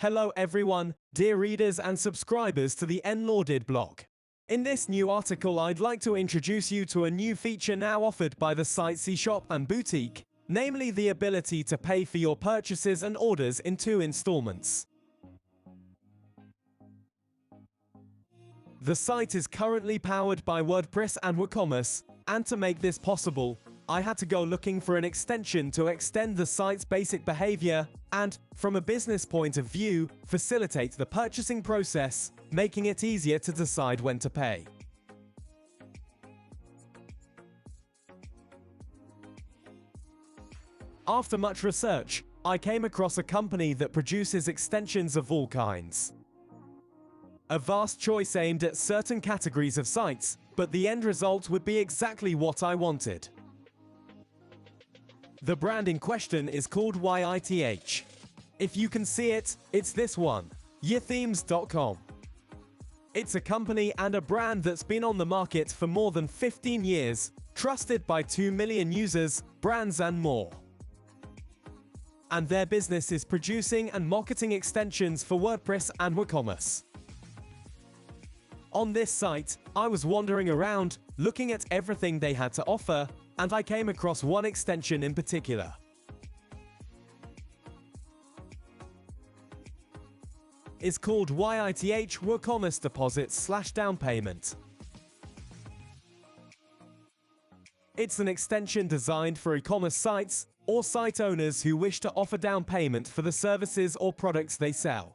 Hello everyone, dear readers and subscribers to the EnLawded blog. In this new article, I'd like to introduce you to a new feature now offered by the site's eShop and boutique, namely the ability to pay for your purchases and orders in 2 installments. The site is currently powered by WordPress and WooCommerce, and to make this possible, I had to go looking for an extension to extend the site's basic behavior and, from a business point of view, facilitate the purchasing process, making it easier to decide when to pay. After much research, I came across a company that produces extensions of all kinds. A vast choice aimed at certain categories of sites, but the end result would be exactly what I wanted. The brand in question is called YITH. If you can see it, it's this one, YITHthemes.com. It's a company and a brand that's been on the market for more than 15 years, trusted by 2 million users, brands and more. And their business is producing and marketing extensions for WordPress and WooCommerce. On this site, I was wandering around, looking at everything they had to offer, and I came across one extension in particular. It's called YITH WooCommerce Deposits Down Payment. It's an extension designed for e-commerce sites or site owners who wish to offer down payment for the services or products they sell.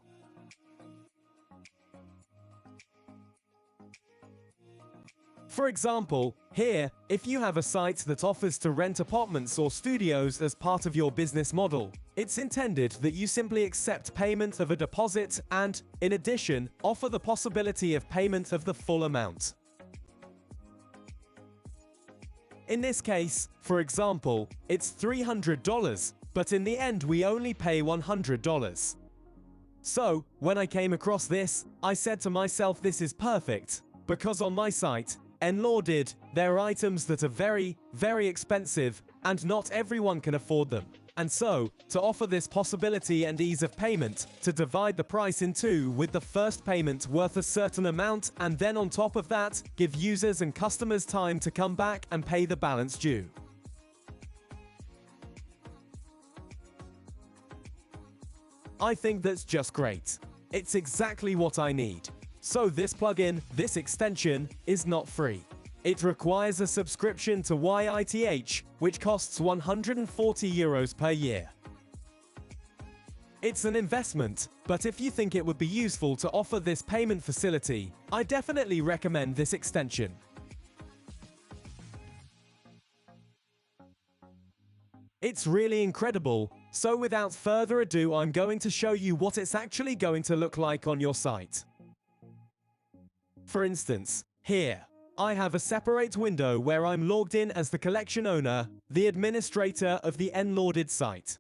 For example, here, if you have a site that offers to rent apartments or studios as part of your business model, it's intended that you simply accept payment of a deposit and, in addition, offer the possibility of payment of the full amount. In this case, for example, it's $300, but in the end we only pay $100. So, when I came across this, I said to myself, this is perfect, because on my site, EnLawded, there are items that are very, very expensive, and not everyone can afford them. And so, to offer this possibility and ease of payment, to divide the price in 2 with the first payment worth a certain amount, and then on top of that, give users and customers time to come back and pay the balance due. I think that's just great. It's exactly what I need. So this plugin, this extension, is not free. It requires a subscription to YITH, which costs €140 per year. It's an investment, but if you think it would be useful to offer this payment facility, I definitely recommend this extension. It's really incredible, so without further ado, I'm going to show you what it's actually going to look like on your site. For instance, here, I have a separate window where I'm logged in as the collection owner, the administrator of the EnLawded site.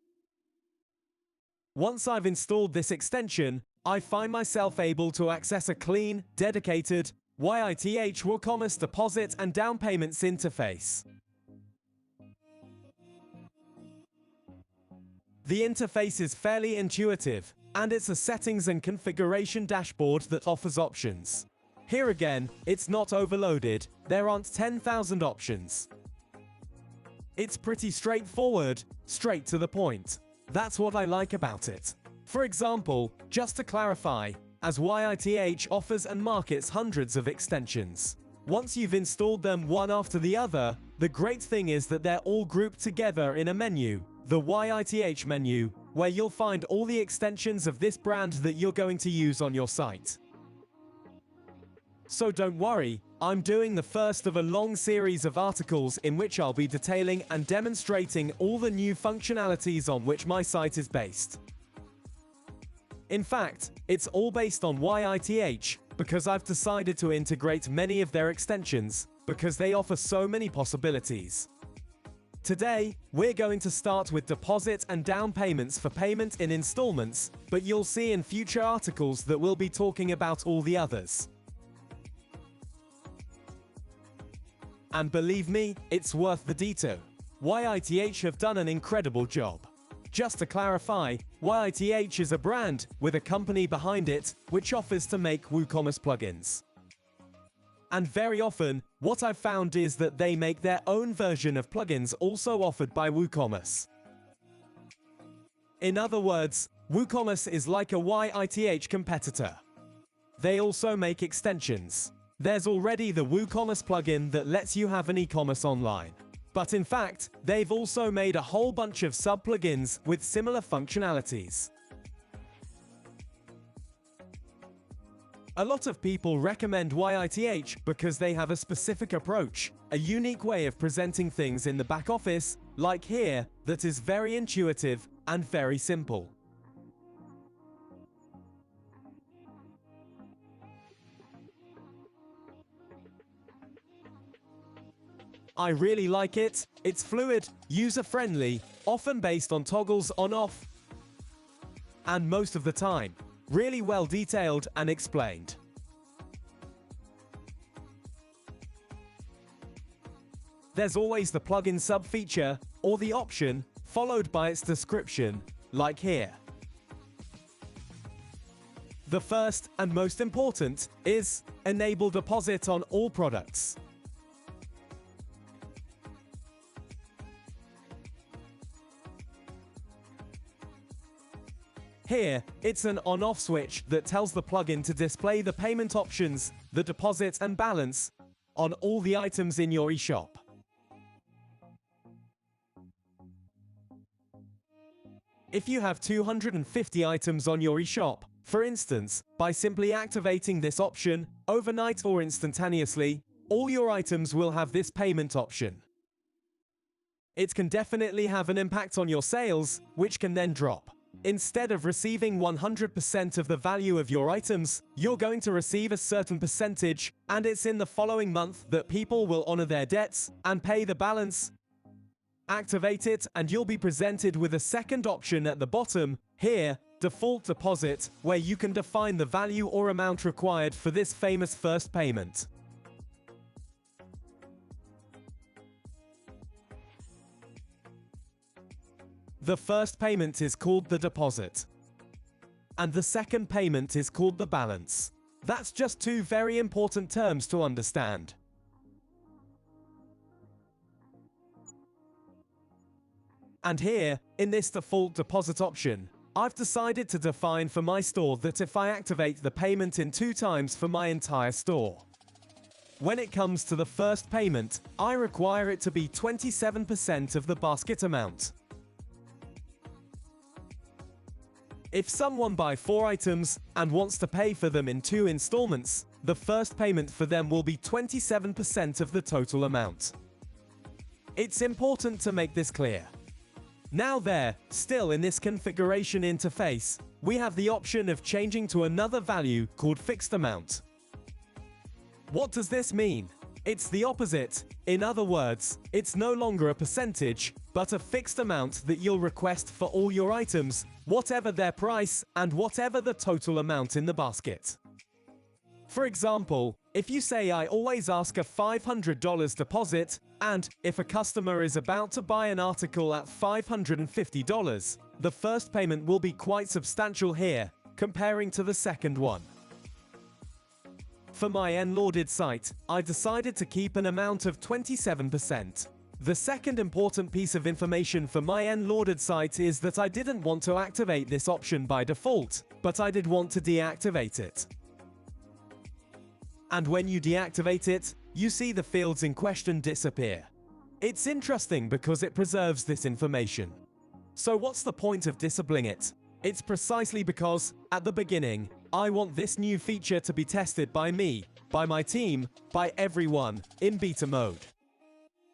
Once I've installed this extension, I find myself able to access a clean, dedicated YITH WooCommerce deposit and down payments interface. The interface is fairly intuitive, and it's a settings and configuration dashboard that offers options. Here again, it's not overloaded, there aren't 10,000 options. It's pretty straightforward, straight to the point. That's what I like about it. For example, just to clarify, as YITH offers and markets hundreds of extensions. Once you've installed them one after the other, the great thing is that they're all grouped together in a menu, the YITH menu, where you'll find all the extensions of this brand that you're going to use on your site. So don't worry, I'm doing the first of a long series of articles in which I'll be detailing and demonstrating all the new functionalities on which my site is based. In fact, it's all based on YITH, because I've decided to integrate many of their extensions, because they offer so many possibilities. Today, we're going to start with deposit and down payments for payment in installments, but you'll see in future articles that we'll be talking about all the others. And believe me, it's worth the detour. YITH have done an incredible job. Just to clarify, YITH is a brand with a company behind it which offers to make WooCommerce plugins. And very often, what I've found is that they make their own version of plugins also offered by WooCommerce. In other words, WooCommerce is like a YITH competitor. They also make extensions. There's already the WooCommerce plugin that lets you have an e-commerce online. But in fact, they've also made a whole bunch of sub-plugins with similar functionalities. A lot of people recommend YITH because they have a specific approach, a unique way of presenting things in the back office, like here, that is very intuitive and very simple. I really like it. It's fluid, user-friendly, often based on toggles on-off, and most of the time, really well detailed and explained. There's always the plugin sub-feature, or the option, followed by its description, like here. The first and most important is enable deposit on all products. Here, it's an on-off switch that tells the plugin to display the payment options, the deposit and balance, on all the items in your eShop. If you have 250 items on your eShop, for instance, by simply activating this option, overnight or instantaneously, all your items will have this payment option. It can definitely have an impact on your sales, which can then drop. Instead of receiving 100% of the value of your items, you're going to receive a certain percentage, and it's in the following month that people will honor their debts and pay the balance. Activate it and you'll be presented with a second option at the bottom, here, default deposit, where you can define the value or amount required for this famous first payment. The first payment is called the deposit, and the second payment is called the balance. That's just two very important terms to understand. And here, in this default deposit option, I've decided to define for my store that if I activate the payment in 2 times for my entire store, when it comes to the first payment, I require it to be 27% of the basket amount. If someone buys 4 items and wants to pay for them in 2 installments, the first payment for them will be 27% of the total amount. It's important to make this clear. Now still in this configuration interface, we have the option of changing to another value called fixed amount. What does this mean? It's the opposite. In other words, it's no longer a percentage, but a fixed amount that you'll request for all your items, whatever their price and whatever the total amount in the basket. For example, if you say I always ask a $500 deposit, and if a customer is about to buy an article at $550, the first payment will be quite substantial here, comparing to the second one. For my EnLawded site, I decided to keep an amount of 27%. The second important piece of information for my EnLawded site is that I didn't want to activate this option by default, but I did want to deactivate it. And when you deactivate it, you see the fields in question disappear. It's interesting because it preserves this information. So what's the point of disabling it? It's precisely because, at the beginning, I want this new feature to be tested by me, by my team, by everyone, in beta mode.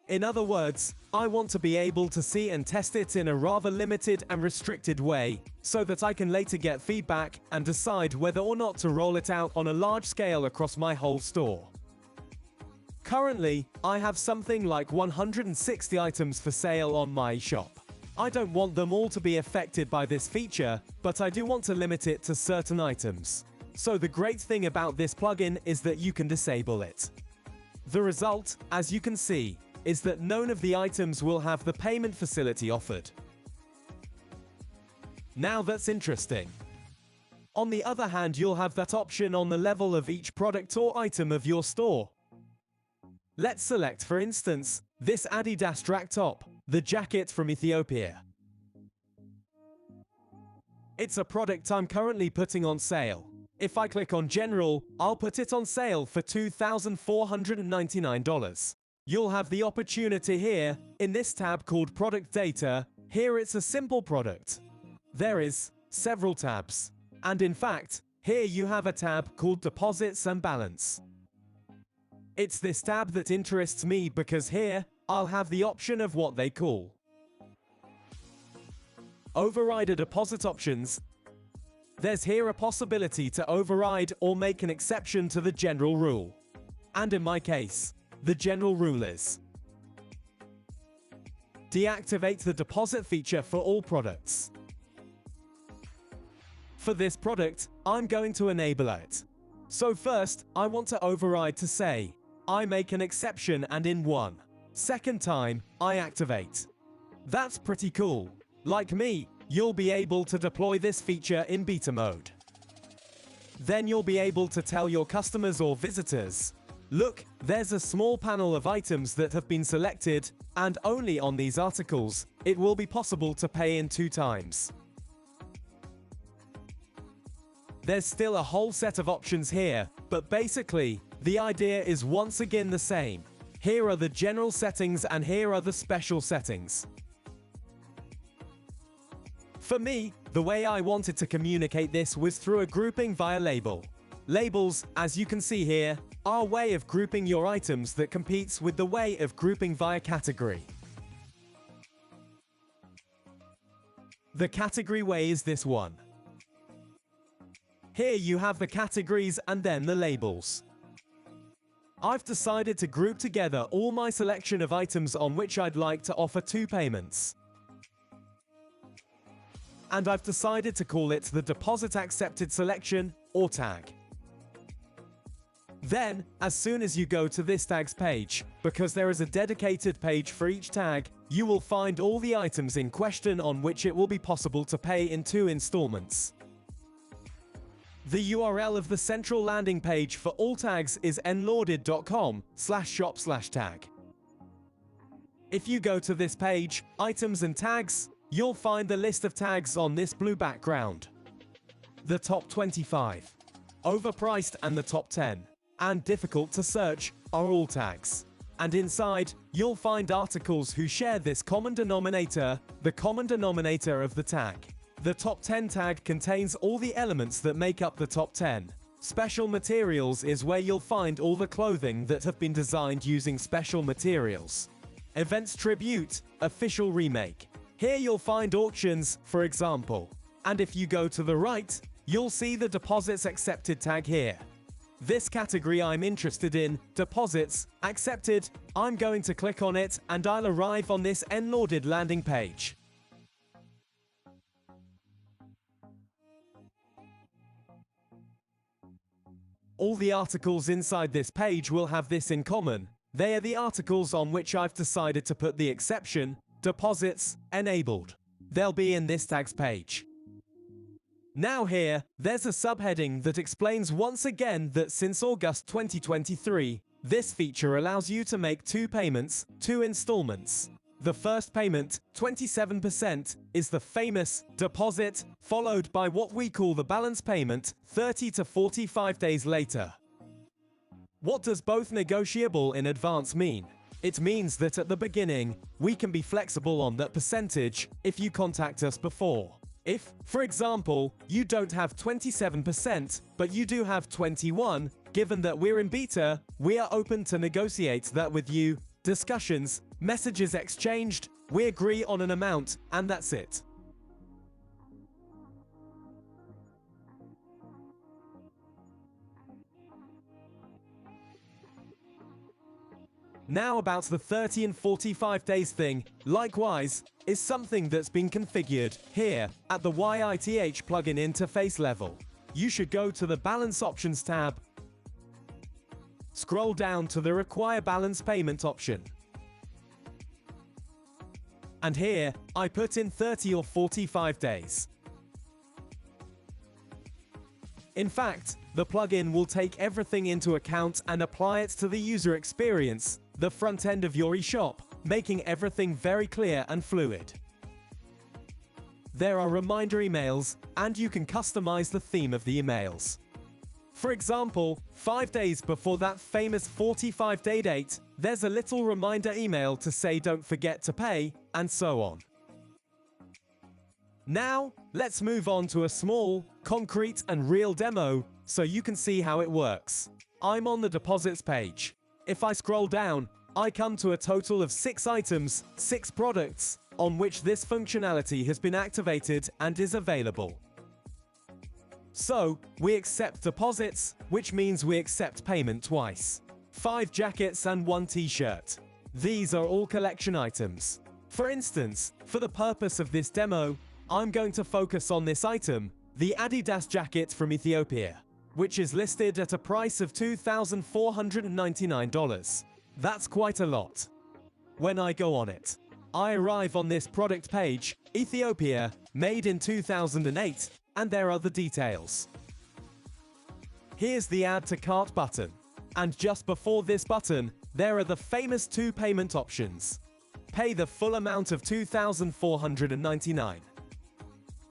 In other words, I want to be able to see and test it in a rather limited and restricted way, so that I can later get feedback and decide whether or not to roll it out on a large scale across my whole store. Currently, I have something like 160 items for sale on my eShop. I don't want them all to be affected by this feature, but I do want to limit it to certain items. So the great thing about this plugin is that you can disable it. The result, as you can see, is that none of the items will have the payment facility offered. Now that's interesting. On the other hand, you'll have that option on the level of each product or item of your store. Let's select, for instance, this Adidas track top, the jacket from Ethiopia. It's a product I'm currently putting on sale. If I click on General, I'll put it on sale for $2,499. You'll have the opportunity here, in this tab called Product Data. Here it's a simple product. There is several tabs. And in fact, here you have a tab called Deposits and Balance. It's this tab that interests me because here, I'll have the option of what they call Override a deposit options. There's here a possibility to override or make an exception to the general rule. And in my case, the general rule is deactivate the deposit feature for all products. For this product, I'm going to enable it. So first, I want to override to say, I make an exception and in 1 second time, I activate. That's pretty cool. Like me, you'll be able to deploy this feature in beta mode. Then you'll be able to tell your customers or visitors, look, there's a small panel of items that have been selected, and only on these articles, it will be possible to pay in 2 times. There's still a whole set of options here, but basically, the idea is once again the same. Here are the general settings and here are the special settings. For me, the way I wanted to communicate this was through a grouping via label. Labels, as you can see here, are a way of grouping your items that competes with the way of grouping via category. The category way is this one. Here you have the categories and then the labels. I've decided to group together all my selection of items on which I'd like to offer 2 payments. And I've decided to call it the Deposit Accepted Selection, or tag. Then, as soon as you go to this tags page, because there is a dedicated page for each tag, you will find all the items in question on which it will be possible to pay in 2 installments. The URL of the central landing page for all tags is enlawded.com/shop/tag. If you go to this page, Items and Tags, you'll find the list of tags on this blue background. The top 25, overpriced, and the top 10, and difficult to search, are all tags. And inside, you'll find articles who share this common denominator, the common denominator of the tag. The top 10 tag contains all the elements that make up the top 10. Special materials is where you'll find all the clothing that have been designed using special materials. Events tribute, official remake. Here you'll find auctions, for example. And if you go to the right, you'll see the deposits accepted tag here. This category I'm interested in, deposits accepted, I'm going to click on it and I'll arrive on this EnLawded landing page. All the articles inside this page will have this in common. They are the articles on which I've decided to put the exception, deposits, enabled. They'll be in this tags page. Now here, there's a subheading that explains once again that since August 2023, this feature allows you to make 2 payments, 2 installments. The first payment, 27%, is the famous deposit, followed by what we call the balance payment, 30 to 45 days later. What does both negotiable in advance mean? It means that at the beginning, we can be flexible on that percentage if you contact us before. If, for example, you don't have 27%, but you do have 21%, given that we're in beta, we are open to negotiate that with you. Discussions, messages exchanged, we agree on an amount, and that's it. Now about the 30 and 45 days thing, likewise, is something that's been configured here at the YITH plugin interface level. You should go to the Balance Options tab, scroll down to the Require Balance Payment option. And here, I put in 30 or 45 days. In fact, the plugin will take everything into account and apply it to the user experience, the front end of your eShop, making everything very clear and fluid. There are reminder emails, and you can customize the theme of the emails. For example, 5 days before that famous 45-day date, there's a little reminder email to say don't forget to pay, and so on. Now, let's move on to a small, concrete and real demo so you can see how it works. I'm on the deposits page. If I scroll down, I come to a total of 6 items, 6 products, on which this functionality has been activated and is available. So, we accept deposits, which means we accept payment twice. 5 jackets and 1 t-shirt. These are all collection items. For instance, for the purpose of this demo, I'm going to focus on this item, the Adidas jacket from Ethiopia, which is listed at a price of $2,499. That's quite a lot. When I go on it, I arrive on this product page, Ethiopia, made in 2008, and there are the details. Here's the Add to Cart button. And just before this button, there are the famous 2 payment options. Pay the full amount of $2,499.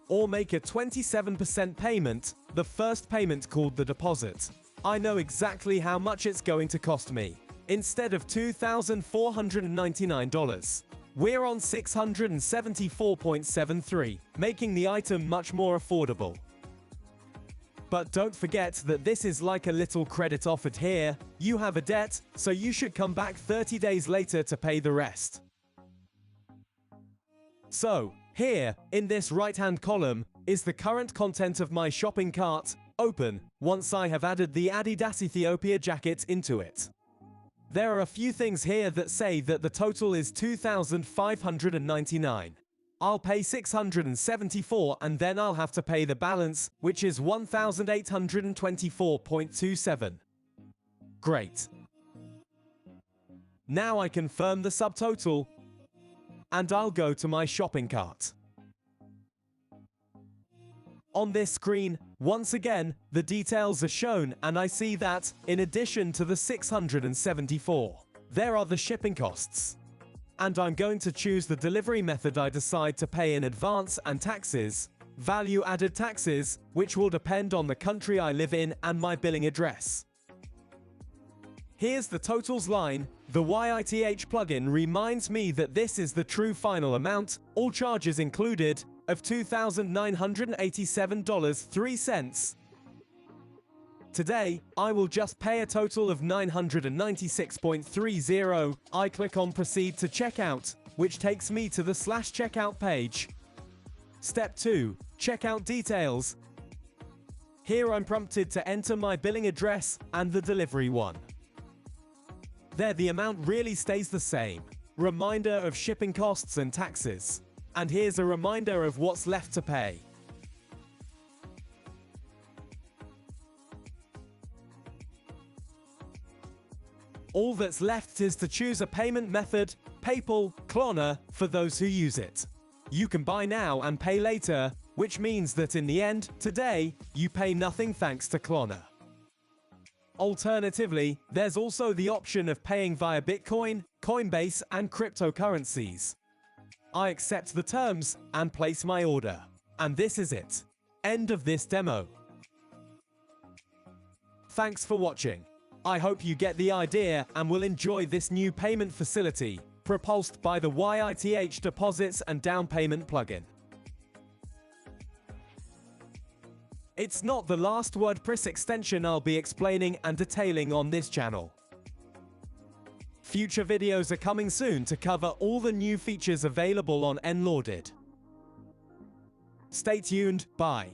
Or make a 27% payment, the first payment called the deposit. I know exactly how much it's going to cost me. Instead of $2,499, we're on $674.73, making the item much more affordable. But don't forget that this is like a little credit offered here. You have a debt, so you should come back 30 days later to pay the rest. So, here, in this right-hand column, is the current content of my shopping cart, open, once I have added the Adidas Ethiopia jacket into it. There are a few things here that say that the total is $2,599. I'll pay $674 and then I'll have to pay the balance, which is $1,824.27. Great. Now I confirm the subtotal, and I'll go to my shopping cart. On this screen, once again, the details are shown and I see that, in addition to the $674, there are the shipping costs. And I'm going to choose the delivery method I decide to pay in advance and taxes, value-added taxes, which will depend on the country I live in and my billing address. Here's the totals line. The YITH plugin reminds me that this is the true final amount, all charges included, of $2,987.03. Today, I will just pay a total of $996.30. I click on Proceed to Checkout, which takes me to the /checkout page. Step 2. Checkout details. Here I'm prompted to enter my billing address and the delivery one. There the amount really stays the same. Reminder of shipping costs and taxes. And here's a reminder of what's left to pay. All that's left is to choose a payment method, PayPal, Klarna, for those who use it. You can buy now and pay later, which means that in the end, today, you pay nothing thanks to Klarna. Alternatively, there's also the option of paying via Bitcoin, Coinbase, and cryptocurrencies. I accept the terms and place my order. And this is it. End of this demo. Thanks for watching. I hope you get the idea and will enjoy this new payment facility, propulsed by the YITH Deposits and Down Payment plugin. It's not the last WordPress extension I'll be explaining and detailing on this channel. Future videos are coming soon to cover all the new features available on EnLawded. Stay tuned, bye.